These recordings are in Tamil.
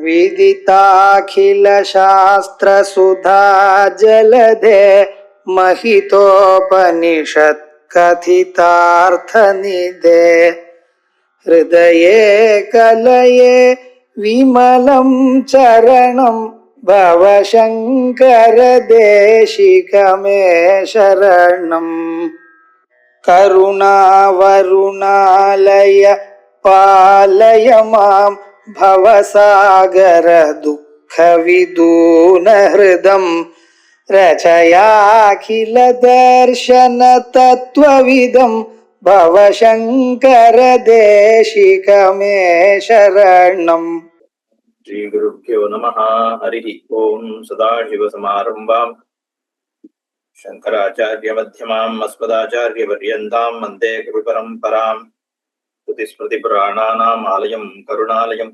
विदिताखिलशास्त्रसुधा जलधे महितोपनिषत् कथितार्थनिधे हृदये कलये विमलं चरणं भवशङ्कर देशिकमे शरणम् करुणावरुणालय पालय मां भवसागर दुःखविदूनहृदं रचयाखिल दर्शन तत्त्वविदं भवशङ्कर देशिकमे शरणम्। श्री गुरुभ्यो नमः। हरि ओम। सदाशिवसमारम्भां शंकराचार्य मध्यमाम् अस्मदाचार्य पर्यन्तां वन्दे गुरुपरम्पराम्। श्रुतिस्मृतिपुराणानाम् आलयं करुणालयं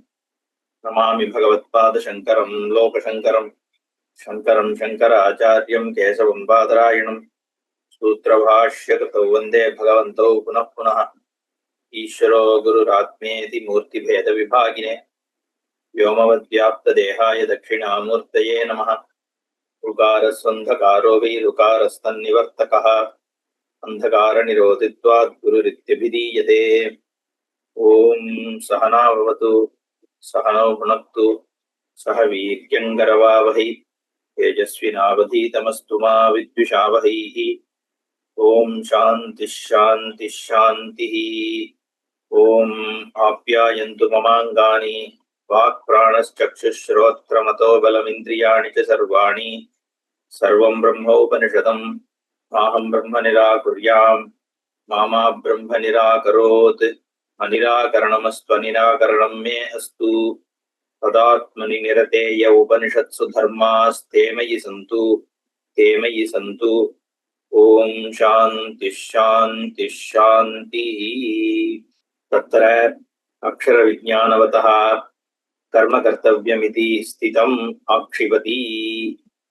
नमामि भगवत्पादशङ्करं लोकशङ्करं शङ्करं शङ्कराचार्यं केशवं बादरायणं सूत्रभाष्यकृतौ वन्दे भगवन्तौ पुनः पुनः। ईश्वरो गुरुरात्मेति मूर्तिभेदविभागिने व्योमवद्व्याप्तदेहाय दक्षिणामूर्तये नमः। उकारस्वन्धकारो वैरुकारस्तन्निवर्तकः अन्धकारनिरोधित्वात् गुरुरित्यभिधीयते। ओम सहना भवतु सहनौ भुनक्तु सह वीर्यङ्करवावहै तेजस्विनावधीतमस्तु मा विद्विषावहैः। ओम शान्तिः शान्तिः शान्तिः। ओम आप्यायन्तु ममाङ्गानि वाक्प्राणश्चक्षुश्रोत्रमतो बलमिन्द्रियाणि च सर्वाणि सर्वं ब्रह्मोपनिषदम् माहं ब्रह्म निराकुर्याम् मा ब्रह्म निराकरोत्। अनिराकरणमस्त्वनिराकरणं मे अस्तु। तदात्मनि निरतेय उपनिषत्सु धर्मास्ते मयि सन्तु ते मयि सन्तु। ओम शान्तिः शान्तिः शान्तिः। तत्र अक्षरविज्ञानवतः कर्म कर्तव्यमिति स्थितम् आक्षिपति।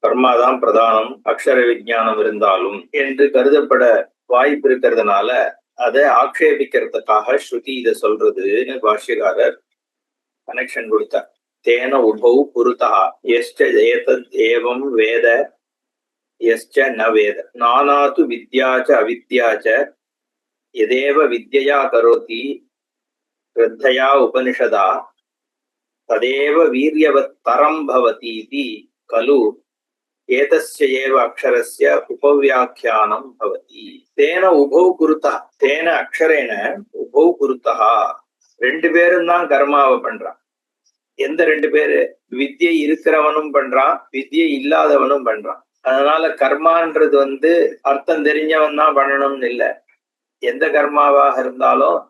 கர்மாதான் பிரதானம், அக்ஷர விஞ்ஞானம் இருந்தாலும் என்று கருதப்பட வாய்ப்பு இருக்கிறதுனால அதை ஆக்ஷேபிக்கிறதுக்காக ஸ்ருதி இதை சொல்றதுன்னு பாஷ்யக்காரர் கனெக்ஷன் கொடுத்தார். தேன உபௌ புருதா எஸ்ச ஏதத் ஏவம் வேத எஸ்ச ந வேத நானாது வித்யாச்ச அவித்யாச்ச யதேவ வித்யயா கரோதி ஸ்ரத்தயா உபனிஷதா ததேவ வீரியவத் தரம் பவதி இதி கலு ஏதஸ்ய ஏவ அக்ஷரஸ்ய உபவ்யாக்கியானம் பவதி. தேன உபௌ குருதா தேன அக்ஷரேன உபௌ குருதா ரெண்டு பேரும் தான் கர்மாவை பண்றான். எந்த ரெண்டு பேரு? வித்யை இருக்கிறவனும் பண்றான், வித்யை இல்லாதவனும் பண்றான். அதனால கர்மான்றது அர்த்தம் தெரிஞ்சவன் தான் பண்ணணும்னு இல்லை. எந்த கர்மாவாக இருந்தாலும்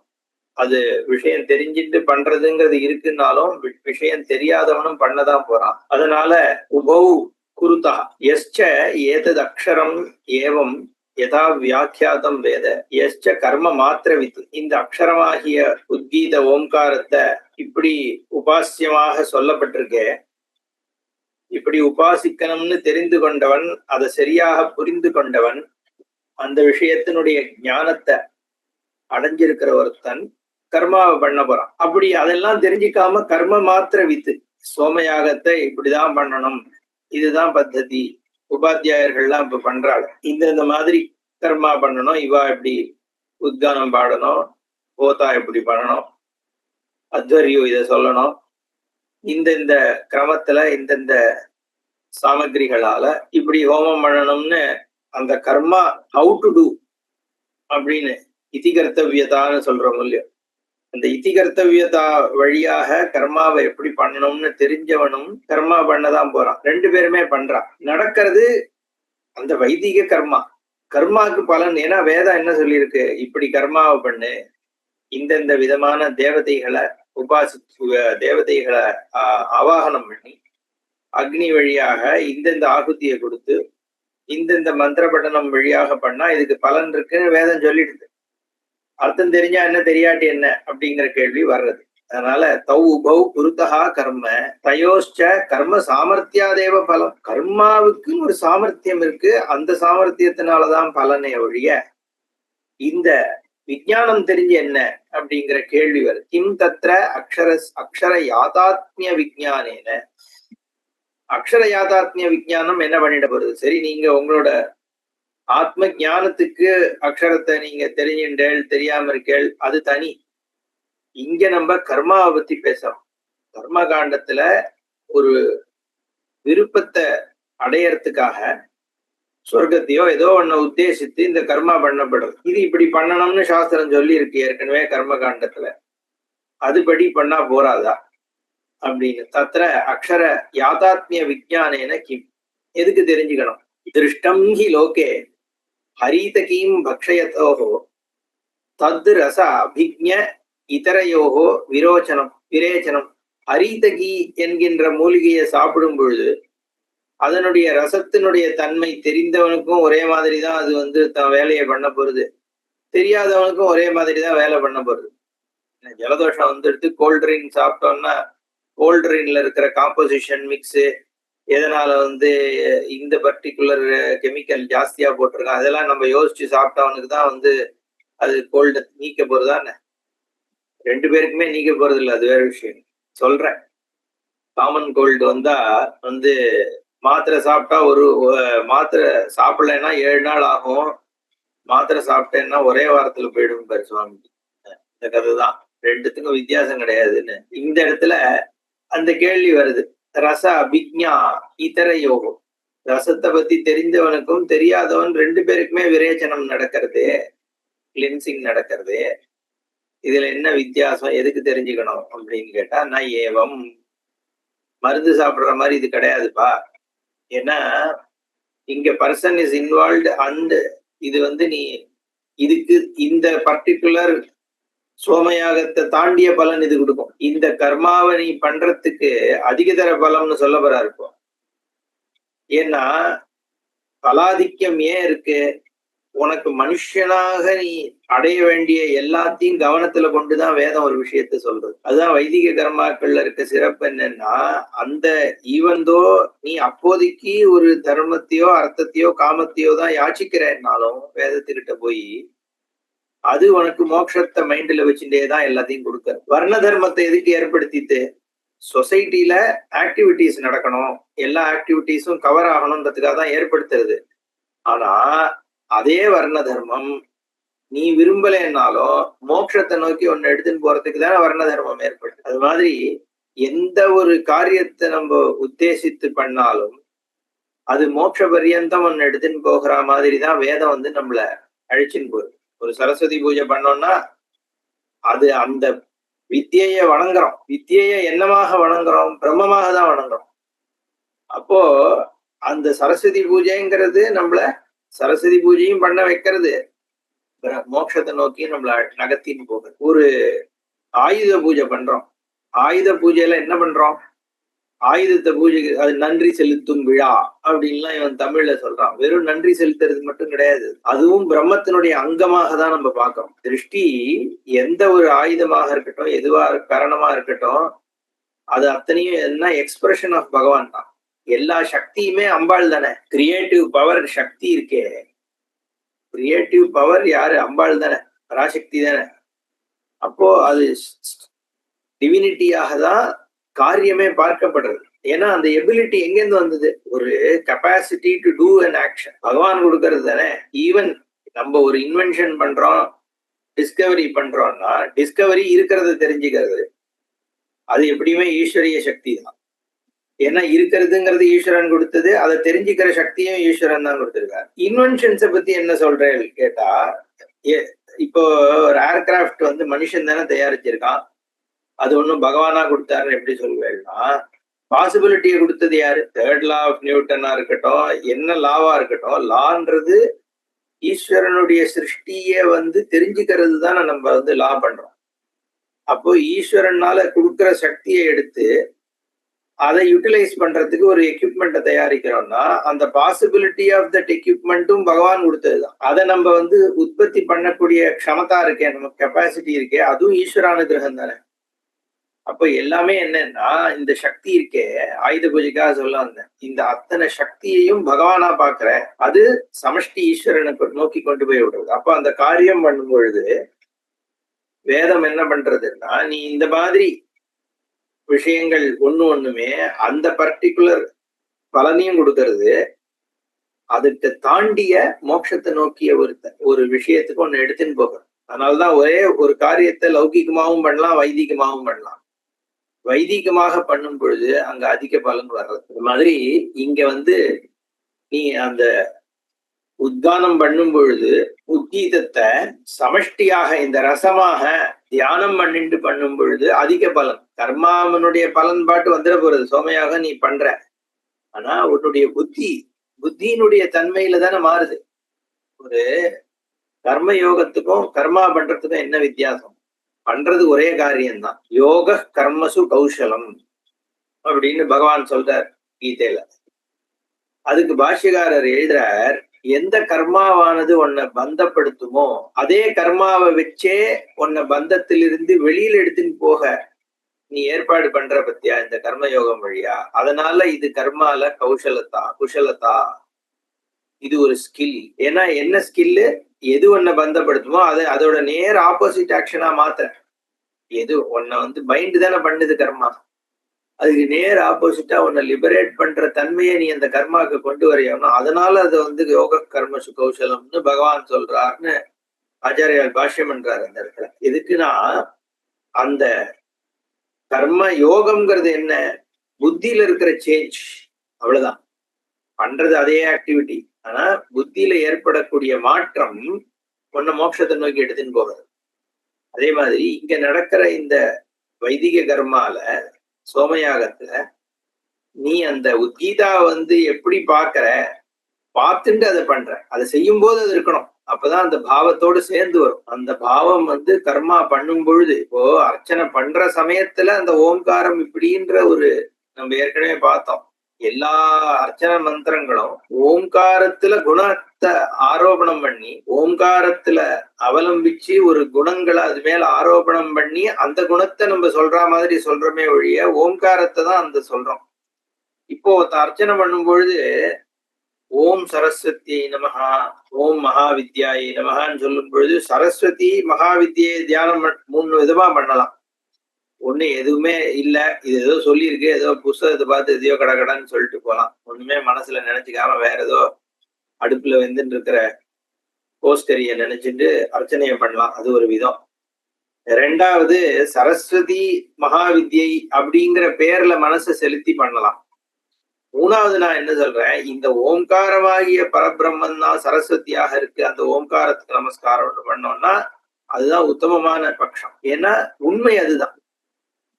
அது விஷயம் தெரிஞ்சிட்டு பண்றதுங்கிறது இருக்குன்னாலும் விஷயம் தெரியாதவனும் பண்ணதான் போறான். அதனால உபௌ குருதா எஸ்ச ஏதத் அக்ஷரம் ஏவம் யதா வியாக்கியாதம் வேத எஸ்ச கர்ம மாத்திரவித். இந்த அக்ஷரமாகிய உத்கீத ஓம்காரத்தை இப்படி உபாசியமாக சொல்லப்பட்டிருக்கே, இப்படி உபாசிக்கணும்னு தெரிந்து கொண்டவன், அதை சரியாக புரிந்து கொண்டவன், அந்த விஷயத்தினுடைய ஞானத்தை அடைஞ்சிருக்கிற ஒருத்தன் கர்மாவை பண்ண போறான். அப்படி அதெல்லாம் தெரிஞ்சிக்காம கர்ம மாத்திர வித்து சோமயாகத்தை இப்படிதான் பண்ணணும், இதுதான் பத்ததி, உபாத்தியாயர்கள்லாம் இப்ப பண்றாள், இந்த மாதிரி கர்மா பண்ணணும், இவா இப்படி உத்கானம் பாடணும், போதா இப்படி பண்ணணும், அத்வரியம் இதை சொல்லணும், இந்த கிரமத்துல இந்தந்த சாமகிரிகளால இப்படி ஹோமம் பண்ணணும்னு அந்த கர்மா ஹவு டு டூ அப்படின்னு இதி கர்த்தவியதான்னு சொல்றோம் இல்லையோ, அந்த இதி கர்த்தவியதா வழியாக கர்மாவை எப்படி பண்ணணும்னு தெரிஞ்சவனும் கர்மா பண்ணதான் போறான். ரெண்டு பேருமே பண்றான். நடக்கிறது அந்த வைதிக கர்மா, கர்மாக்கு பலன். ஏன்னா வேதம் என்ன சொல்லியிருக்கு, இப்படி கர்மாவை பண்ணு, இந்தந்த விதமான தேவதைகளை தேவதைகளை ஆவாகனம் பண்ணி அக்னி வழியாக இந்தந்த ஆகுதியை கொடுத்து இந்தந்த மந்திர பட்டனம் வழியாக பண்ணா இதுக்கு பலன் இருக்குன்னு வேதம் சொல்லிடுது. அர்த்தம் தெரிஞ்சா என்ன, தெரியாட்டி என்ன அப்படிங்கிற கேள்வி வர்றது. அதனால தௌ உபௌ குருதா கர்ம தயோஷ்ச கர்ம சாமர்த்தியாதேவ பலம். கர்மாவுக்குன்னு ஒரு சாமர்த்தியம் இருக்கு, அந்த சாமர்த்தியத்தினாலதான் பலனை ஒழிய இந்த விஞ்ஞானம் தெரிஞ்சு என்ன அப்படிங்கிற கேள்வி வருது. கிம் தத்ர அக்ஷர யாதாத்மிய விஞ்ஞானேன, அக்ஷர யாதாத்மிய விஞ்ஞானம் என்ன பண்ணிட போறது? சரி, நீங்க உங்களோட ஆத்ம ஞானத்துக்கு அக்ஷரத்தை நீங்க தெரிஞ்சுண்டேள் தெரியாம இருக்கேள், அது தனி. இங்க நம்ம கர்மாவை பத்தி பேசுறோம். கர்ம காண்டத்துல ஒரு விருப்பத்தை அடையறதுக்காக சொர்க்கத்தையோ ஏதோ ஒன்ன உத்தேசித்து இந்த கர்மா பண்ணப்படுறது. இது இப்படி பண்ணணும்னு சாஸ்திரம் சொல்லி இருக்கு ஏற்கனவே கர்ம காண்டத்துல. அதுபடி பண்ணா போறாதா அப்படின்னு. தத்ர அக்ஷர யாதாத்மிய விஞ்ஞானேன கிம், எதுக்கு தெரிஞ்சுக்கணும்? திருஷ்டம் ஹி லோகே ஹரீதகீம் பக்ஷயத்தோஹோ தத் ரச அபிஜ்ஞ இதரையோகோ விரேச்சனம். ஹரீதகி என்கின்ற மூலிகையை சாப்பிடும் பொழுது அதனுடைய ரசத்தினுடைய தன்மை தெரிந்தவனுக்கும் ஒரே மாதிரி தான் அது வந்து தன் வேலையை பண்ண போறது, தெரியாதவனுக்கும் ஒரே மாதிரி தான் வேலை பண்ண போறது. ஜலதோஷம் வந்துடுத்து கோல்ட் ட்ரிங்க் சாப்பிட்டோம்னா கோல்ட் ட்ரிங்க்ல இருக்கிற காம்போசிஷன் மிக்ஸு, எதனால வந்து இந்த பர்டிகுலர் கெமிக்கல் ஜாஸ்தியா போட்டிருக்கான், அதெல்லாம் நம்ம யோசிச்சு சாப்பிட்டவனுக்கு தான் வந்து அது கோல்டு நீக்க போறதானே. ரெண்டு பேருக்குமே நீக்க போறது இல்லை, அது வேற விஷயம் சொல்றேன். காமன் கோல்டு வந்தா வந்து மாத்திரை சாப்பிட்டா ஒரு மாத்திரை சாப்பிடலைன்னா 7 நாள் ஆகும், மாத்திரை சாப்பிட்டேன்னா ஒரே வாரத்துல போயிடும் பாரு சுவாமி. இந்த கதை தான், ரெண்டுத்துக்கும் வித்தியாசம் கிடையாதுன்னு இந்த இடத்துல அந்த கேள்வி வருது. ரச அபிஜ்ஞா இதர யோகம், ரசத்தை பத்தி தெரிந்தவனுக்கும் தெரியாதவன் ரெண்டு பேருக்குமே விரேச்சனம் நடக்கிறது, கிளின்சிங் நடக்கிறது. இதுல என்ன வித்தியாசம், எதுக்கு தெரிஞ்சுக்கணும் அப்படின்னு கேட்டா, நான் ஏவம் மருந்து சாப்பிடுற மாதிரி இது கிடையாதுப்பா. ஏன்னா இங்க பர்சன் இஸ் இன்வால்வ்டு அண்ட் இது வந்து நீ இதுக்கு இந்த பர்டிகுலர் சோமயாகத்தை தாண்டிய பலன் இது கொடுக்கும். இந்த கர்மாவை நீ பண்றதுக்கு அதிகதர பலம்னு சொல்ல போறா இருக்கும். ஏன்னா பலாதிக்கம் ஏன் இருக்கு? உனக்கு மனுஷனாக நீ அடைய வேண்டிய எல்லாத்தையும் கவனத்துல கொண்டுதான் வேதம் ஒரு விஷயத்த சொல்றது. அதுதான் வைதிக கர்மாக்கள்ல இருக்க சிறப்பு. என்னன்னா அந்த ஈவந்தோ நீ அப்போதைக்கு ஒரு தர்மத்தையோ அர்த்தத்தையோ காமத்தையோ தான் யாச்சிக்கிறேன்னாலும் வேதத்துக்கிட்ட போய் அது உனக்கு மோட்சத்தை மைண்ட்ல வச்சுட்டேதான் எல்லாத்தையும் கொடுக்க. வர்ண தர்மத்தை எதுக்கு ஏற்படுத்திட்டு? சொசைட்டில ஆக்டிவிட்டிஸ் நடக்கணும், எல்லா ஆக்டிவிட்டிஸும் கவர் ஆகணும்ன்றதுக்காக தான் ஏற்படுத்துறது. ஆனா அதே வர்ண தர்மம் நீ விரும்பலைன்னாலும் மோட்சத்தை நோக்கி ஒன்னு எடுத்துன்னு போறதுக்கு தானே வர்ண தர்மம் ஏற்படுது. அது மாதிரி எந்த ஒரு காரியத்தை நம்ம உத்தேசித்து பண்ணாலும் அது மோட்ச பரியந்தம் ஒன்னு எடுத்துன்னு போகிற மாதிரி தான் வேதம் வந்து நம்மள அழிச்சுன்னு போகுது. ஒரு சரஸ்வதி பூஜை பண்ணோம்னா அது அந்த வித்தியைய வணங்குறோம். வித்தியைய என்னமாக வணங்குறோம்? பிரம்மமாக தான் வணங்குறோம். அப்போ அந்த சரஸ்வதி பூஜைங்கிறது நம்மள சரஸ்வதி பூஜையும் பண்ண வைக்கிறது, மோட்சத்தை நோக்கி நம்மள நகர்த்தின்னு போகுது. ஒரு ஆயுத பூஜை பண்றோம். ஆயுத பூஜையில என்ன பண்றோம்? ஆயுதத்தை பூஜைக்கு அது நன்றி செலுத்தும் விழா அப்படின்லாம் இவன் தமிழ்ல சொல்றான். வெறும் நன்றி செலுத்துறது மட்டும் கிடையாது, அதுவும் பிரம்மத்தினுடைய அங்கமாக தான் நம்ம பார்க்கிறோம். திருஷ்டி எந்த ஒரு ஆயுதமாக இருக்கட்டும், எதுவா கரணமா இருக்கட்டும், அது அத்தனையும் என்ன எக்ஸ்பிரஷன் ஆஃப் பகவான் தான். எல்லா சக்தியுமே அம்பாள் தானே. கிரியேட்டிவ் பவர் சக்தி இருக்கே, கிரியேட்டிவ் பவர் யாரு? அம்பாள் தானே, பராசக்தி தானே. அப்போ அது டிவினிட்டியாக தான் காரியமே பார்க்கப்படுறது. ஏன்னா அந்த எபிலிட்டி எங்கேருந்து வந்தது? ஒரு capacity to do an action பகவான் கொடுக்கறது தானே. ஈவன் நம்ம ஒரு இன்வென்ஷன் பண்றோம், டிஸ்கவரி பண்றோம்னா டிஸ்கவரி இருக்கிறத தெரிஞ்சுக்கிறது அது எப்படியுமே ஈஸ்வரிய சக்தி தான். ஏன்னா இருக்கிறதுங்கிறது ஈஸ்வரன் கொடுத்தது, அதை தெரிஞ்சுக்கிற சக்தியும் ஈஸ்வரன் தான் கொடுத்திருக்காரு. இன்வென்ஷன்ஸை பத்தி என்ன சொல்றேன் கேட்டா, இப்போ ஒரு ஏர்கிராஃப்ட் வந்து மனுஷன் தானே தயாரிச்சிருக்கான், அது ஒண்ணும் பகவானா கொடுத்தாருன்னு எப்படி சொல்லுவேன்னா, பாசிபிலிட்டியை கொடுத்தது யாரு? தேர்ட் லா ஆஃப் நியூட்டனா இருக்கட்டும், என்ன லாவா இருக்கட்டும், லான்றது ஈஸ்வரனுடைய சிருஷ்டிய வந்து தெரிஞ்சுக்கிறது தானே நம்ம வந்து லா பண்றோம். அப்போ ஈஸ்வரனால கொடுக்குற சக்தியை எடுத்து அதை யூட்டிலைஸ் பண்றதுக்கு ஒரு எக்யூப்மெண்ட்டை தயாரிக்கிறோம்னா அந்த பாசிபிலிட்டி ஆஃப் தட் எக்யூப்மெண்ட்டும் பகவான் கொடுத்ததுதான். அதை நம்ம வந்து உற்பத்தி பண்ணக்கூடிய க்ஷமதா இருக்கே, நமக்கு கெப்பாசிட்டி இருக்கே, அதுவும் ஈஸ்வரானுகிரகம் தானே. அப்போ எல்லாமே என்னன்னா இந்த சக்தி இருக்கே, ஆயுத பூஜைக்காக சொல்ல வந்தேன், இந்த அத்தனை சக்தியையும் பகவானா பாக்குற, அது சமஷ்டி ஈஸ்வரனுக்கு நோக்கி கொண்டு போய் விடுறது. அப்போ அந்த காரியம் பண்ணும் பொழுது வேதம் என்ன பண்றதுன்னா, நீ இந்த மாதிரி விஷயங்கள் ஒண்ணுமே அந்த பர்டிகுலர் பலனையும் கொடுக்கறது, அதுக்கு தாண்டிய மோட்சத்தை நோக்கிய ஒரு விஷயத்துக்கு ஒண்ணு எடுத்துன்னு போகணும். அதனாலதான் ஒரே ஒரு காரியத்தை லௌகிகமாகவும் பண்ணலாம், வைதிகமாகவும் பண்ணலாம். வைதிகமாக பண்ணும் பொழுது அங்க அதிக பலன் வர்றது. இந்த மாதிரி இங்க நீ அந்த உத்கானம் பண்ணும் பொழுது உத்கீதத்தை சமஷ்டியாக இந்த ரசமாக தியானம் பண்ணிட்டு பண்ணும் பொழுது அதிக பலன். கர்மாவனுடைய பலன் பாட்டு வந்துட போறது, சோமையாக நீ பண்ற. ஆனா உன்னுடைய புத்தியினுடைய தன்மையில தானே மாறுது. ஒரு கர்ம யோகத்துக்கும் கர்மா பண்றதுக்கும் என்ன வித்தியாசம்? பண்றது ஒரே காரியம்தான். யோக கர்மசு கௌசலம் அப்படின்னு பகவான் சொல்றார் கீதையில. அதுக்கு பாஷ்யக்காரர் எழுதுறார், எந்த கர்மாவானது உன்னை பந்தப்படுத்துமோ அதே கர்மாவை வச்சே உன்னை பந்தத்திலிருந்து வெளியில எடுத்துன்னு போக நீ ஏற்பாடு பண்ற பத்தியா இந்த கர்மயோகம் வழியா. அதனால இது கர்மால குஷலத்தா, இது ஒரு ஸ்கில். ஏன்னா என்ன ஸ்கில்லு? எது உன்னை பந்தப்படுத்துமோ அதோட நேர் ஆப்போசிட் ஆக்ஷனா மாத்த. எது உன்னை மைண்ட் தானே பண்ணுது கர்மா, அதுக்கு நேர் ஆப்போசிட்டா உன்னை லிபரேட் பண்ற தன்மையை நீ அந்த கர்மாவுக்கு கொண்டு வரையணும். அதனால அது யோக கர்மசு கௌசலம்னு பகவான் சொல்றாருன்னு ஆச்சாரியால் பாஷ்யம் பண்றாரு அந்த இடத்துல. எதுக்குன்னா அந்த கர்ம யோகம்ங்கிறது என்ன? புத்தியில இருக்கிற சேஞ்ச், அவ்வளவுதான். பண்றது அதே ஆக்டிவிட்டி, ஆனா புத்தியில ஏற்படக்கூடிய மாற்றம் உன்னை மோட்சத்தை நோக்கி எடுத்துன்னு போகிறது. அதே மாதிரி இங்க நடக்கிற இந்த வைதிக கர்மால சோமயாகத்துல நீ அந்த உத்கீதா எப்படி பார்த்துட்டு அதை பண்ற, அதை செய்யும் போது அது இருக்கணும். அப்பதான் அந்த பாவத்தோடு சேர்ந்து வரும். அந்த பாவம் கர்மா பண்ணும் பொழுது, இப்போ அர்ச்சனை பண்ற சமயத்துல அந்த ஓம்காரம் இப்படின்ற நம்ம ஏற்கனவே பார்த்தோம். எல்லா அர்ச்சனை மந்திரங்களும் ஓம்காரத்துல குணத்தை ஆரோபணம் பண்ணி, ஓம்காரத்துல அவலம்பிச்சு ஒரு குணங்களை அது மேல ஆரோபணம் பண்ணி அந்த குணத்தை நம்ம சொல்ற மாதிரி சொல்றோமே ஒழிய ஓம்காரத்தை தான் அந்த சொல்றோம். இப்போ அர்ச்சனை பண்ணும் பொழுது ஓம் சரஸ்வதி நமஹா, ஓம் மகாவித்யாயை நமகான்னு சொல்லும் பொழுது சரஸ்வதி மகாவித்யை தியானம் 3 விதமா பண்ணலாம். ஒண்ணு எதுவுமே இல்ல, இது ஏதோ சொல்லியிருக்கு, ஏதோ புஸ்தகத்தை பார்த்து எதையோ கடன்னு சொல்லிட்டு போலாம். ஒண்ணுமே மனசுல நினைச்சுக்காம வேற ஏதோ அடுப்புல வெந்துட்டு இருக்கிற கோஸ்கரிய நினைச்சிட்டு அர்ச்சனையை பண்ணலாம், அது ஒரு விதம். 2வது சரஸ்வதி மகாவித்யை அப்படிங்கிற பேர்ல மனசை செலுத்தி பண்ணலாம். 3வது நான் என்ன சொல்றேன், இந்த ஓம்காரமாகிய பரபிரம்மன் தான் சரஸ்வதியாக இருக்கு, அந்த ஓம்காரத்துக்கு நமஸ்காரம் பண்ணோம்னா அதுதான் உத்தமமான பட்சம். ஏன்னா உண்மை அதுதான்.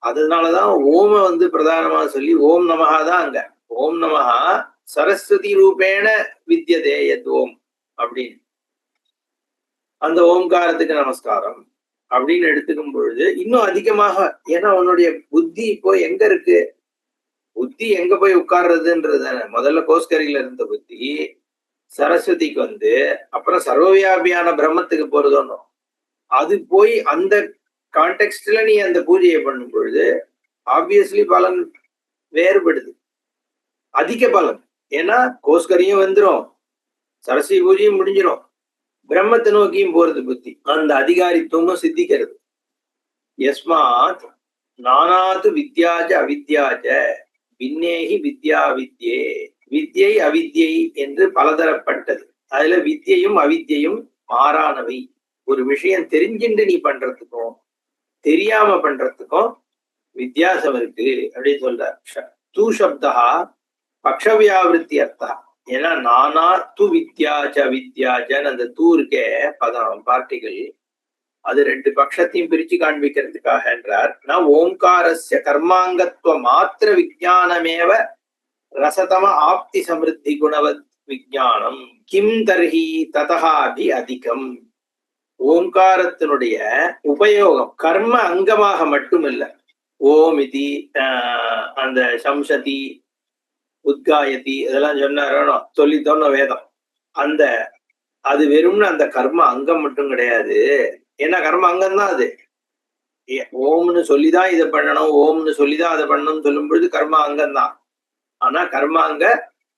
அதனாலதான் ஓம பிரதானமா சொல்லி ஓம் நமஹா தான் அங்க. ஓம் நமஹா சரஸ்வதி ரூபேண வித்யதே யத் ஓம் அப்படின்னு, அந்த ஓம்காரத்துக்கு நமஸ்காரம் அப்படின்னு எடுத்துக்கும் பொழுது இன்னும் அதிகமாக. ஏன்னா உன்னுடைய புத்தி இப்போ எங்க இருக்கு? புத்தி எங்க போய் உட்கார்றதுன்றது முதல்ல கோஸ்கரியில இருந்த புத்தி சரஸ்வதிக்கு அப்புறம் சர்வவியாபியான பிரம்மத்துக்கு போறதோன்னு, அது போய் அந்த கான்டெக்ஸ்ட்ல நீ அந்த பூஜையை பண்ணும் பொழுது ஆப்வியஸ்லி பலன் வேறுபடுது, அதிக பலன். ஏன்னா கோஸ்கரியும் வந்துடும், சரஸ்வதி பூஜையும் முடிஞ்சிடும், பிரம்மத்தை நோக்கியும் போறது புத்தி, அந்த அதிகாரித்துவமும் சித்திக்கிறது. யஸ்மாத் நானாது வித்யாஜ அவித்யாஜ விண்ணேகி வித்யா வித்யே, வித்யை அவித்யை என்று பலதரப்பட்டது. அதுல வித்யையும் அவித்யையும் மாறானவை. ஒரு விஷயம் தெரிஞ்சுட்டு நீ பண்றதுக்கும் தெரியாம பண்றதுக்கும் வித்தியாசம் இருக்கு அப்படின்னு சொல்றார். தூ சப்தா பக்ஷவியாவிருத்தி அர்த்தா. ஏன்னா நானா து வித்யாஜ வித்யாஜன் அந்த தூ இருக்கே பதம் பார்ட்டிகள், அது 2 பட்சத்தையும் பிரிச்சு காண்பிக்கிறதுக்காக என்றார். நான் ஓம்காரஸ்ய கர்மாங்கத்துவ மாத்திர விஜானமேவ ரசதம ஆப்தி சமிருத்தி குணவத் விஜானம் கிம் தர்ஹி ததஹாபி அதிகம். ஓம்காரத்தினுடைய உபயோகம் கர்ம அங்கமாக மட்டுமில்ல. ஓம் இதி அந்த சம்சதி உத்காயதி இதெல்லாம் சொன்னாரோ சொல்லித்தோன்னு வேதம், அந்த அது வெறும்னு அந்த கர்ம அங்கம் மட்டும் கிடையாது. ஏன்னா கர்ம அங்கம் தான் அது. ஓம்னு சொல்லிதான் இதை பண்ணணும், ஓம்னு சொல்லிதான் அதை பண்ணணும்னு சொல்லும் பொழுது கர்ம அங்கம் தான். ஆனா கர்மாங்க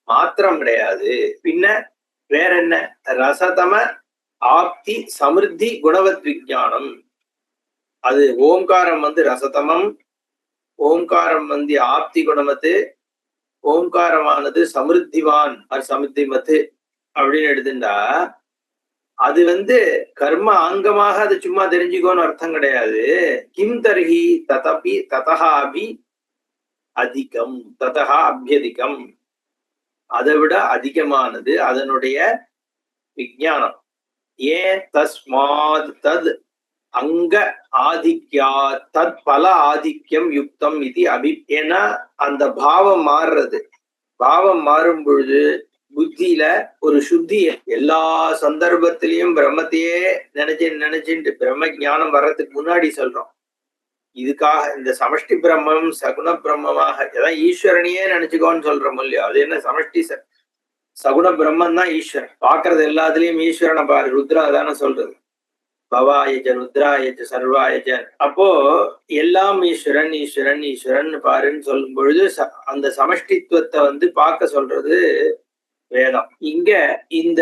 மாத்திரம் கிடையாது. பின்ன வேற என்ன? ரசதம ஆப்தி சமிருத்தி குணவத் விஜானம். அது ஓம்காரம் ரசதமம், ஓம்காரம் ஆப்தி குணமத்து, ஓம்காரமானது சமிருத்திவான் சமிருத்திமத்து அப்படின்னு எடுத்துட்டா அது கர்ம அங்கமாக அது சும்மா தெரிஞ்சுக்கோன்னு அர்த்தம் கிடையாது. கிம் தர்ஹி ததபி ததஹாபி அதிகம், ததஹா அபியதிகம், அதை விட அதிகமானது அதனுடைய விஞ்ஞானம். ஏன் தஸ்மாத் தத் அங்க ஆதித்யா தத் பல ஆதிக்கம் யுக்தம் இது ஏன்னா அந்த பாவம் மாறுறது. பாவம் மாறும் பொழுது புத்தியில ஒரு சுத்தி, எல்லா சந்தர்ப்பத்திலையும் பிரம்மத்தையே நினைச்சுட்டு பிரம்ம ஞானம் வர்றதுக்கு முன்னாடி சொல்றோம். இதுக்காக இந்த சமஷ்டி பிரம்மம் சகுண பிரம்மமாக ஏதாவது ஈஸ்வரனையே நினைச்சுக்கோன்னு சொல்றோம் இல்லையோ, அது என்ன சமஷ்டி சகுண பிரம்மன் தான் ஈஸ்வரன். பாக்குறது எல்லாத்துலயும் ஈஸ்வரனை பாரு, ருத்ரா தானே சொல்றது, பவாயஜ ருத்ராயஜ சர்வாயஜ. அப்போ எல்லாம் ஈஸ்வரன் ஈஸ்வரன் ஈஸ்வரன் பாருன்னு சொல்லும் பொழுது அந்த சமஷ்டித்துவத்தை பார்க்க சொல்றது வேதம். இங்க இந்த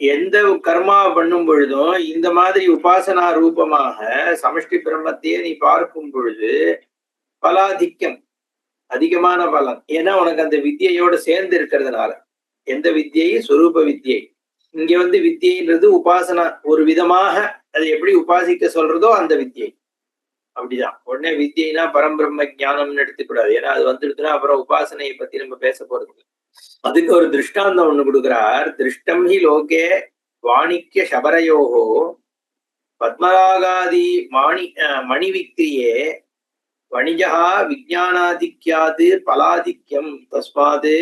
எந்த கர்மா பண்ணும் பொழுதும் இந்த மாதிரி உபாசனா ரூபமாக சமஷ்டி பிரம்மத்தையே நீ பார்க்கும் பொழுது பலாதிக்கம், அதிகமான பலன். ஏன்னா உனக்கு அந்த வித்தியோட சேர்ந்து இருக்கிறதுனால. எந்த வித்தியை? சொரூப வித்தியை. இங்க வித்தியைன்றது உபாசனா, ஒரு விதமாக அது எப்படி உபாசிக்க சொல்றதோ அந்த வித்தியை. அப்படிதான். உடனே வித்தியைனா பரம்பிரம்ம ஞானம்னு எடுத்துக்கூடாது. ஏன்னா அது வந்துடுதுன்னா அப்புறம் உபாசனையை பத்தி நம்ம பேச போறது. அதுக்கு ஒரு திருஷ்டாந்தம் ஒண்ணு கொடுக்கிறார். திருஷ்டம் ஹி லோகே வாணிக்ய சபரயோகோ பத்மராகாதி மணிவிக்ரியே வணிஜா விஜயானாதிக்யாது பலாதிக்யம் தஸ்மாது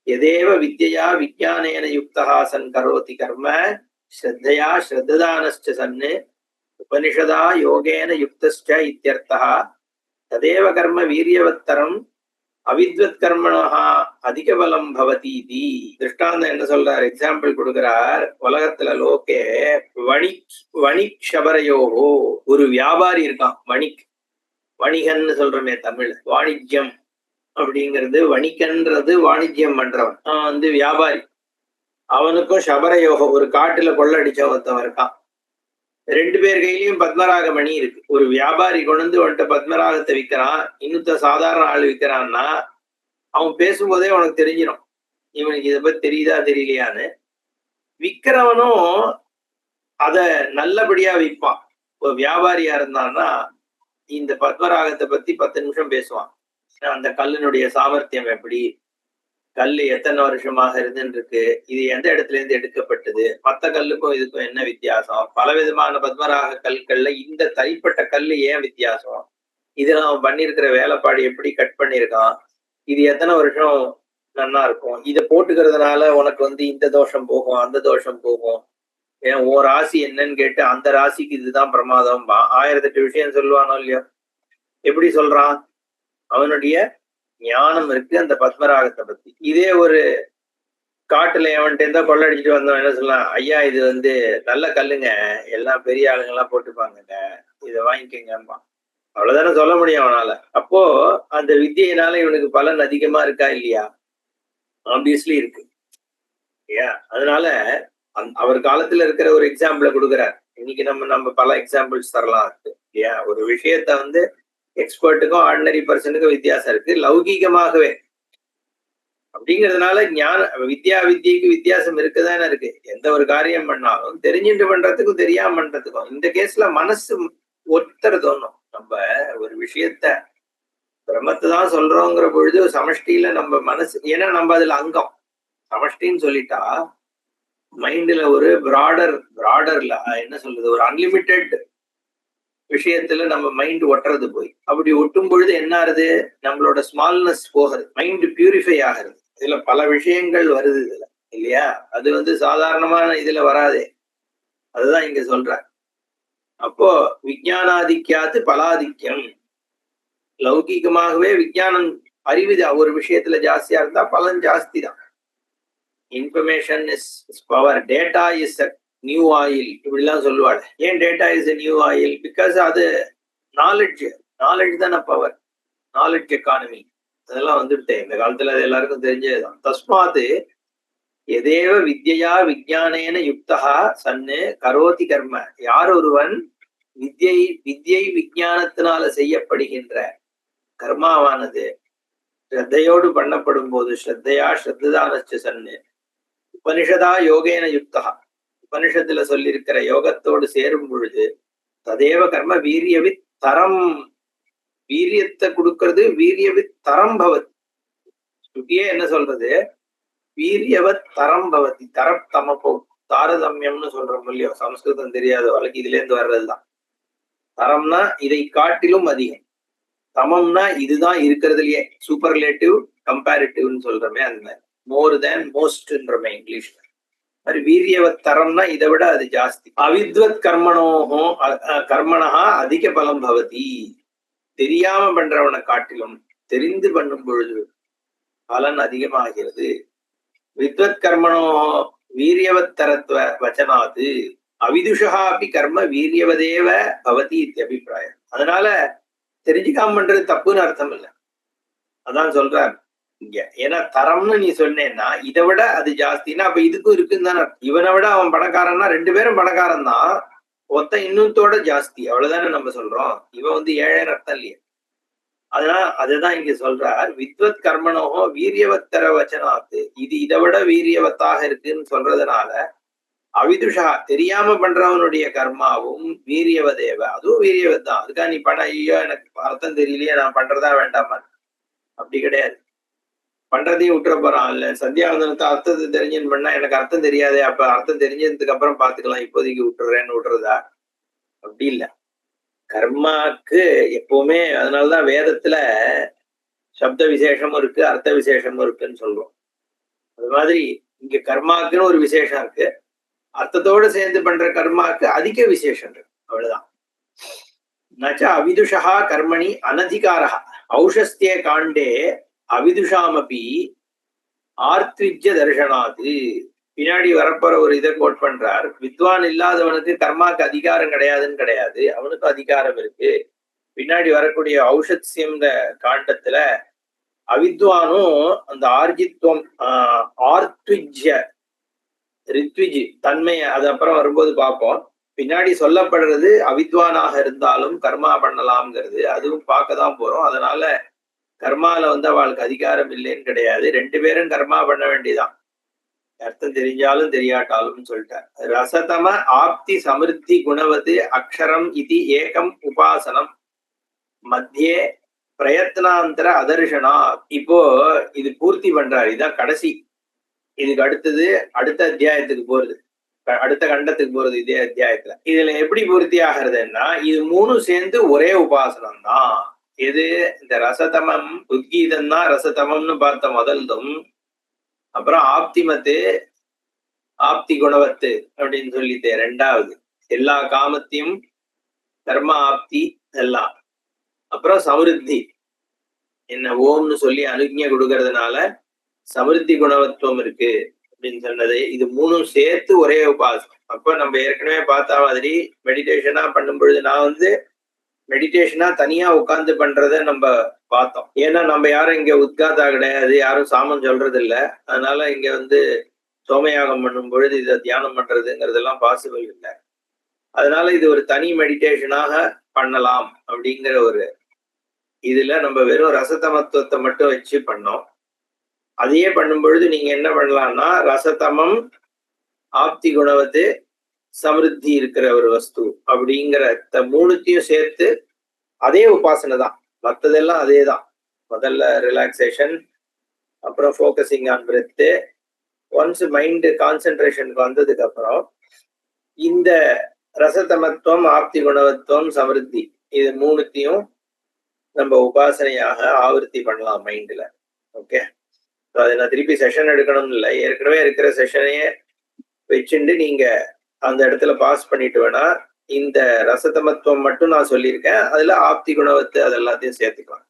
எதேவ வித்யா விஜயானேன யுக்தா சன் கரோதி கர்ம ஸ்ரத்தையா ஸ்ரத்ததானஸ்ச சன்னு உபனிஷதா யோகேன யுக்தஸ்ச இத்யர்த்தः ததேவ கர்ம வீரியவத்தரம் அவித்வத் கர்மணா அதிக பலம் பவதி. திருஷ்டாந்தம் என்ன சொல்றார்? எக்ஸாம்பிள் கொடுக்கிறார். உலகத்துல லோகே வணிக் சபரயோகோ, ஒரு வியாபாரி இருக்கான். வணிகன்னு சொல்றமே தமிழ். வாணிஜ்யம் அப்படிங்கிறது, வணிகன்றது வாணிஜ்யம் பண்றவன். வியாபாரி. அவனுக்கும் சபரயோகம், ஒரு காட்டுல கொள்ளடிச்சவன் ஒருத்தவன் இருக்கான். ரெண்டு பேர் கையிலயும் பத்மராக மணி இருக்கு. ஒரு வியாபாரி கொண்டு வந்துட்ட பத்மராகத்தை விற்கிறான், இன்னொருத்த சாதாரண ஆள் விற்கிறான்னா அவன் பேசும்போதே உனக்கு தெரிஞ்சிடும் இவனுக்கு இதை பத்தி தெரியுதா தெரியலையான்னு. விற்கிறவனும் அத நல்லபடியா விற்பான். ஒரு வியாபாரியா இருந்தான்னா இந்த பத்மராகத்தை பத்தி 10 நிமிஷம் பேசுவான். அந்த கல்லினுடைய சாமர்த்தியம் எப்படி, கல்லு எத்தனை வருஷமாக இருந்துருக்கு, இது எந்த இடத்துல இருந்து எடுக்கப்பட்டது, மற்ற கல்லுக்கும் இதுக்கும் என்ன வித்தியாசம், பலவிதமான பத்மராக கற்கள்ல இந்த தனிப்பட்ட கல்லு ஏன் வித்தியாசம், இதுல அவன் பண்ணிருக்கிற வேலைப்பாடு எப்படி கட் பண்ணிருக்கான், இது எத்தனை வருஷம் நன்னா இருக்கும், இதை போட்டுக்கிறதுனால உனக்கு இந்த தோஷம் போகும் அந்த தோஷம் போகும், ஏன் ஓ ராசி என்னன்னு கேட்டு அந்த ராசிக்கு இதுதான் பிரமாதம் 1008 விஷயம் சொல்லுவானோ இல்லையோ. எப்படி சொல்றான்? அவனுடைய ஞானம் இருக்கு அந்த பத்மராகத்தை பத்தி. இதே ஒரு காட்டுல எவன்ட்டு இருந்தா கொள்ளடிச்சுட்டு வந்தோம் என்ன சொல்லலாம், ஐயா இது நல்ல கல்லுங்க, எல்லாம் பெரிய ஆளுங்கெல்லாம் போட்டுப்பாங்க, இதை வாங்கிக்கங்கம்பா. அவ்வளவுதானே சொல்ல முடியும் அவனால. அப்போ அந்த வித்தியினால இவனுக்கு பலன் அதிகமா இருக்கா இல்லையா? ஆப்வியஸ்லி இருக்கு. அதனால அவர் காலத்துல இருக்கிற ஒரு எக்ஸாம்பிள கொடுக்குறார். இன்னைக்கு நம்ம பல எக்ஸாம்பிள்ஸ் தரலாம் இருக்கு. ஒரு விஷயத்த எக்ஸ்பர்ட்டுக்கும் ஆர்டினரி பர்சனுக்கும் வித்தியாசம் இருக்கு லௌகீகமாகவே. அப்படிங்கிறதுனால வித்தியைக்கு வித்தியாசம் இருக்குதானே இருக்கு. எந்த ஒரு காரியம் பண்ணாலும் தெரிஞ்சுட்டு பண்றதுக்கும் தெரியாம பண்றதுக்கும். இந்த கேஸ்ல மனசு ஒத்துறது ஒண்ணும். நம்ம ஒரு விஷயத்த பிரம்மத்தை தான் சொல்றோங்கிற பொழுது சமஷ்டியில நம்ம மனசு, ஏன்னா நம்ம அதுல அங்கம். சமஷ்டின்னு சொல்லிட்டா மைண்ட்ல ஒரு பிராடர்ல என்ன சொல்றது, ஒரு அன்லிமிட்டெட் விஷயத்துல நம்ம மைண்ட் ஒட்டுறது போய், அப்படி ஒட்டும் பொழுது என்ன ஆகுது, நம்மளோட ஸ்மால்னஸ் போகிறது, மைண்ட் பியூரிஃபை ஆகிறது. இதுல பல விஷயங்கள் வருது இதுல இல்லையா? அது சாதாரணமான இதுல வராதே. அதுதான் இங்க சொல்ற. அப்போ விஞ்ஞானாதிக்யாது பலாதிக்கம். லௌகீகமாகவே விஞ்ஞானம் அறிவு ஒரு விஷயத்துல ஜாஸ்தியா இருந்தா பலன் ஜாஸ்தி தான். Information is power, data is new oil இப்படிலாம் சொல்லுவாள். ஏன் data is new oil? Because அது நாலேஜ் தானே பவர், நாலேஜ் எக்கானமி. அதெல்லாம் வந்துட்டு இந்த காலத்துல அது எல்லாருக்கும் தெரிஞ்சதுதான். தஸ்மாத் எதேவ வித்யா விஜயானேன யுக்தா சன்னு கரோதி கர்ம. யார் ஒருவன் வித்யை விஞ்ஞானத்தினால செய்யப்படுகின்ற கர்மாவானது ஸ்ரத்தையோடு பண்ணப்படும் போது ஸ்ரத்தையா ஸ்ரத்தானச்சு சன்னு உபனிஷதா யோகேன யுக்தா உபனிஷத்துல சொல்லியிருக்கிற யோகத்தோடு சேரும் பொழுது ததேவ கர்ம வீரியவித் தரம் வீரியத்தை கொடுக்கறது வீரியவித் தரம் பவதி. ஸ்ருதியே என்ன சொல்றது? வீரியவத் தரம் பவதி. தரம் தமப்போ தாரதமியம்னு சொல்றோம் இல்லையோ, சம்ஸ்கிருதம் தெரியாத வாழ்க்கை இதுல இருந்து வர்றதுதான். தரம்னா இதை காட்டிலும் அதிகம், தமம்னா இதுதான் இருக்கிறதுலயே சூப்பர்லேட்டிவ் கம்பேரிட்டிவ்னு சொல்றோமே, அந்த மாதிரி மோர் தேன் மோஸ்ட்ன்றமே இங்கிலீஷ்ல. மாதிரி வீரியவத் தரம்னா இதை விட அது ஜாஸ்தி. அவித்வத் கர்மணோஹோ கர்மணா அதிக பலம் பவதி. தெரியாம பண்றவனை காட்டிலும் தெரிந்து பண்ணும் பொழுது பலன் அதிகமாகிறது. வித்வத் கர்மணோ வீரியவத் தரத்வ வச்சனாது அவிதுஷா அப்படி கர்ம வீரியவதேவ பவதி இத்தியபிப்பிராயம். அதனால தெரிஞ்சுக்காம பண்றது தப்புன்னு அர்த்தம் இல்லை, அதான் சொல்றார் இங்க. ஏன்னா தரம்னு நீ சொன்னேன்னா இதை விட அது ஜாஸ்தின்னா அப்ப இதுக்கும் இருக்குன்னு தானே. இவனை விட அவன் பணக்காரன்னா ரெண்டு பேரும் பணக்காரன் தான், ஒத்த இன்னொத்தோட ஜாஸ்தி, அவ்வளவுதானே நம்ம சொல்றோம். இவன் ஏழை அர்த்தம் இல்லையே. அதனால அதுதான் இங்க சொல்றார், வித்வத் கர்மனோகோ வீரியவத்தர வச்சனாத்து, இது இதை விட வீரியவத்தாக இருக்குன்னு சொல்றதுனால அவிதுஷா தெரியாம பண்றவனுடைய கர்மாவும் வீரியவதேவ, அதுவும் வீரியவத் தான். அதுக்காக நீ ஐயோ எனக்கு அர்த்தம் தெரியலையே நான் பண்றதா வேண்டாமா, அப்படி கிடையாது. பண்றதையும் விட்டுற போறான் இல்ல. சந்தியாவந்தனத்தை அர்த்தத்தை தெரிஞ்சுன்னு பண்ணா எனக்கு அர்த்தம் தெரியாதே, அப்ப அர்த்தம் தெரிஞ்சதுக்கு அப்புறம் பாத்துக்கலாம், இப்போதைக்கு விட்டுறேன்னு விட்டுறதா? அப்படி இல்லை. கர்மாக்கு எப்பவுமே, அதனாலதான் வேதத்துல சப்த விசேஷமும் இருக்கு அர்த்த விசேஷமும் இருக்குன்னு சொல்றோம். அது மாதிரி இங்க கர்மாக்குன்னு ஒரு விசேஷம் இருக்கு, அர்த்தத்தோடு சேர்ந்து பண்ற கர்மாக்கு அதிக விசேஷம் இருக்கு, அவ்வளவுதான். நச்ச அவிதுஷா கர்மணி அனதிகாரா ஔஷஸ்திய காண்டே அவிதுஷாமபி ஆர்த்விஜ்ய தர்ஷனாது. பின்னாடி வரப்போற ஒரு இதை கோட் பண்றார், வித்வான் இல்லாதவனுக்கு கர்மாக்கு அதிகாரம் கிடையாது, அவனுக்கு அதிகாரம் இருக்கு. பின்னாடி வரக்கூடிய ஔஷத்யம் காண்டத்துல அவித்வானும் அந்த ஆர்ஜித்வம் ஆர்த்விஜ்ய ரித்விஜ் தன்மை, அது அப்புறம் வரும்போது பார்ப்போம். பின்னாடி சொல்லப்படுறது அவித்வானாக இருந்தாலும் கர்மா பண்ணலாம்ங்கிறது, அதுவும் பார்க்கதான் போறோம். அதனால கர்மால அவளுக்கு அதிகாரம் இல்லைன்னு கிடையாது, ரெண்டு பேரும் கர்மா பண்ண வேண்டியதான், அர்த்தம் தெரிஞ்சாலும் தெரியாட்டாலும் சொல்லிட்டார். ரசதம ஆப்தி சமிருத்தி குணவது அக்ஷரம் இது ஏகம் உபாசனம் மத்தியே பிரயத்னாந்தர அதர்ஷனா. இப்போ இது பூர்த்தி பண்றாரு, இதான் கடைசி. இதுக்கு அடுத்தது அடுத்த அத்தியாயத்துக்கு போறது, அடுத்த கண்டத்துக்கு போறது இதே அத்தியாயத்துல. இதுல எப்படி பூர்த்தி ஆகிறதுன்னா, இது மூணும் சேர்ந்து ஒரே உபாசனம் தான். எது? இந்த ரசதமம் உத்கீதம் தான் ரசதமம்னு பார்த்த முதல்தும், அப்புறம் ஆப்திமத்து ஆப்தி குணவத்து அப்படின்னு சொல்லிட்டு ரெண்டாவது, எல்லா காமத்தையும் கர்ம ஆப்தி எல்லாம். அப்புறம் சமிருத்தி, என்ன ஓம்னு சொல்லி அனுஜ்ஞை கொடுக்கறதுனால சமிருத்தி குணவத்துவம் இருக்கு அப்படின்னு சொன்னது. இது மூணும் சேர்த்து ஒரே உபாசனம். அப்ப நம்ம ஏற்கனவே பார்த்த மாதிரி மெடிடேஷனா பண்ணும் பொழுது, நான் மெடிடேஷனா தனியா உட்கார்ந்து பண்றத நம்ம பார்த்தோம். ஏன்னா நம்ம யாரும் இங்க உத்காதா கிடையாது, யாரும் சாமம் சொல்றது இல்லை. அதனால இங்க சோமயாகம் பண்ணும் பொழுது இதை தியானம் பண்றதுங்கிறதெல்லாம் பாசிபிள் இல்லை. அதனால இது ஒரு தனி மெடிடேஷனாக பண்ணலாம் அப்படிங்கிற ஒரு இதுல நம்ம வெறும் ரசதமத்துவத்தை மட்டும் வச்சு பண்ணோம். அதையே பண்ணும் பொழுது நீங்க என்ன பண்ணலாம்னா, ரசதமம் ஆப்தி குணவத்து சமிருத்தி இருக்கிற ஒரு வஸ்து அப்படிங்கிற மூணுத்தையும் சேர்த்து அதே உபாசனை தான், மற்றதெல்லாம் அதே தான். முதல்ல ரிலாக்ஸேஷன், அப்புறம் focusing on breath. Once mind கான்சென்ட்ரேஷனுக்கு வந்ததுக்கு அப்புறம் இந்த ரசதமத்துவம் ஆப்தி குணவத்துவம் சமிருத்தி இது மூணுத்தையும் நம்ம உபாசனையாக ஆவர்த்தி பண்ணலாம் மைண்ட்ல. ஓகே, அதை நான் திருப்பி செஷன் எடுக்கணும்னு இல்லை, ஏற்கனவே இருக்கிற செஷனையே வச்சுட்டு நீங்க அந்த இடத்துல பாஸ் பண்ணிட்டு வேணா இந்த ரசதமத்துவம் மட்டும் நான் சொல்லியிருக்கேன், அதுல ஆப்தி குணவத்து அது எல்லாத்தையும் சேர்த்துக்கலாம்.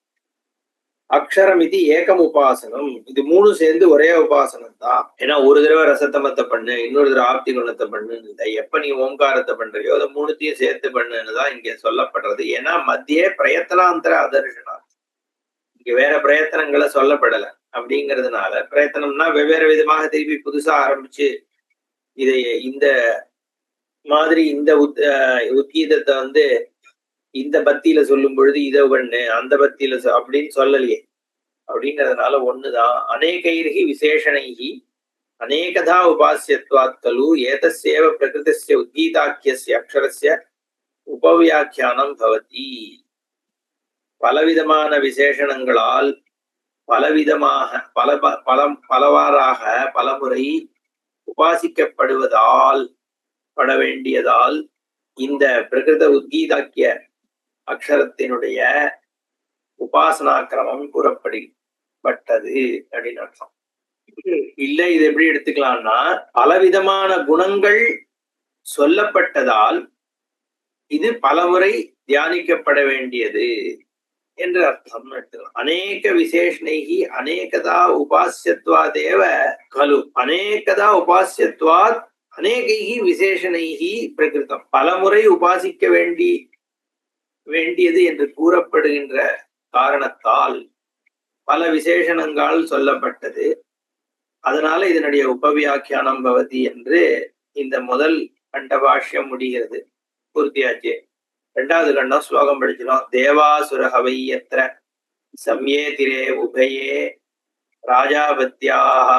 அக்ஷரம் இது ஏகம் உபாசனம், இது மூணு சேர்ந்து ஒரே உபாசனம் தான். ஏன்னா ஒரு தடவை ரசத்தமத்தை பண்ணு, இன்னொரு தடவை ஆப்தி குணத்தை பண்ணுன்னு எப்ப நீ ஓங்காரத்தை பண்றியோ அதை மூணுத்தையும் சேர்த்து பண்ணுன்னு தான் இங்க சொல்லப்படுறது. ஏன்னா மத்தியே பிரயத்தனாந்தர அதர்ஷனா, இங்க வேற பிரயத்தனங்களை சொல்லப்படலை. அப்படிங்கிறதுனால பிரயத்தனம்னா வெவ்வேறு விதமாக திருப்பி புதுசா ஆரம்பிச்சு இதை இந்த மாதிரி இந்த உத்கீதத்தை வந்து இந்த பத்தியில சொல்லும் பொழுது இதை பண்ணு, அந்த பத்தியில அப்படின்னு சொல்லலையே. அப்படிங்கிறதுனால ஒண்ணுதான். அநேகைர்ஹி விசேஷணைஹி அநேகதா உபாசியத்வாத் கலு ஏதஸ்யேவ பிரகிருதஸ்ய உத்கீதாக்கியஸ்ய அக்ஷரஸ்ய உபவியாக்கியானம் பவதி. பலவிதமான விசேஷணங்களால் பலவிதமாக பலவாறாக பலமுறை உபாசிக்கப்படுவதால் பட வேண்டியதால் இந்த பிரகிருத உத்கீதாக்கிய அக்ஷரத்தினுடைய உபாசனா கிரமம் கூறப்பட்டது அப்படின்னு அர்த்தம். இல்ல இது எப்படி எடுத்துக்கலாம்னா, பலவிதமான குணங்கள் சொல்லப்பட்டதால் இது பலமுறை தியானிக்கப்பட வேண்டியது என்று அர்த்தம் எடுத்துக்கலாம். அநேக விசேஷணைகி அநேகதா உபாசியத்வாதேவ கலு அநேகதா உபாசியத்வாத் அநேகைகி விசேஷணைகி பிரகிருதம். பலமுறை உபாசிக்க வேண்டியது என்று கூறப்படுகின்ற காரணத்தால் பல விசேஷணங்கள் சொல்லப்பட்டது. அதனால இதனுடைய உபவியாக்கியானம் பவதி என்று இந்த முதல் கண்டபாஷ்யம் முடிகிறது. பூர்த்தியாச்சு. ரெண்டாவது கண்டம் ஸ்லோகம் படிச்சிடும். தேவாசுர ஹவையத்ர சம்யேதிரே உபயே ராஜாபத்யாக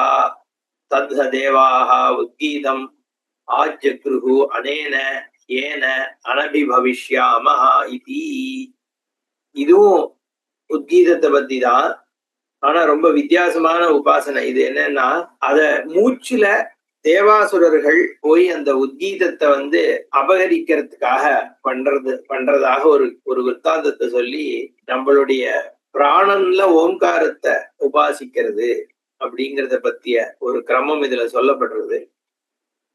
தத்ஹ தேவாக உத்கீதம் ஆஜ்யக்ருஹு அனேன ஏன அனபிபவிஷ்யாமஹ இதி. இதுவும் உத்கீதத்தை பத்தி தான். ஆனா ரொம்ப வித்தியாசமான உபாசனை இது. என்னன்னா, அத மூச்சுல தேவாசுரர்கள் போய் அந்த உத்கீதத்தை வந்து அபகரிக்கிறதுக்காக பண்றதாக ஒரு விற்த்தாந்தத்தை சொல்லி நம்மளுடைய பிராணன்ல ஓம்காரத்தை உபாசிக்கிறது அப்படிங்கிறத பத்திய ஒரு கிரமம் இதுல சொல்லப்படுறது.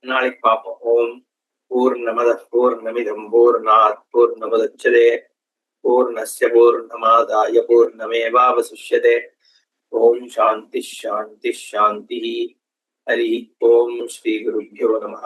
நாளைக்கு பார்ப்போம். ஓம் பூர்ணமத பூர்ணமிதம் பூர்ணாத் பூர்ணமுதச்யதே பூர்ணஸ்ய பூர்ணமாதாய பூர்ணமேவாவசிஷ்யதே. ஓம் சாந்தி சாந்தி சாந்தி. ஹரி ஓம். ஸ்ரீ குருभ्यो நமः.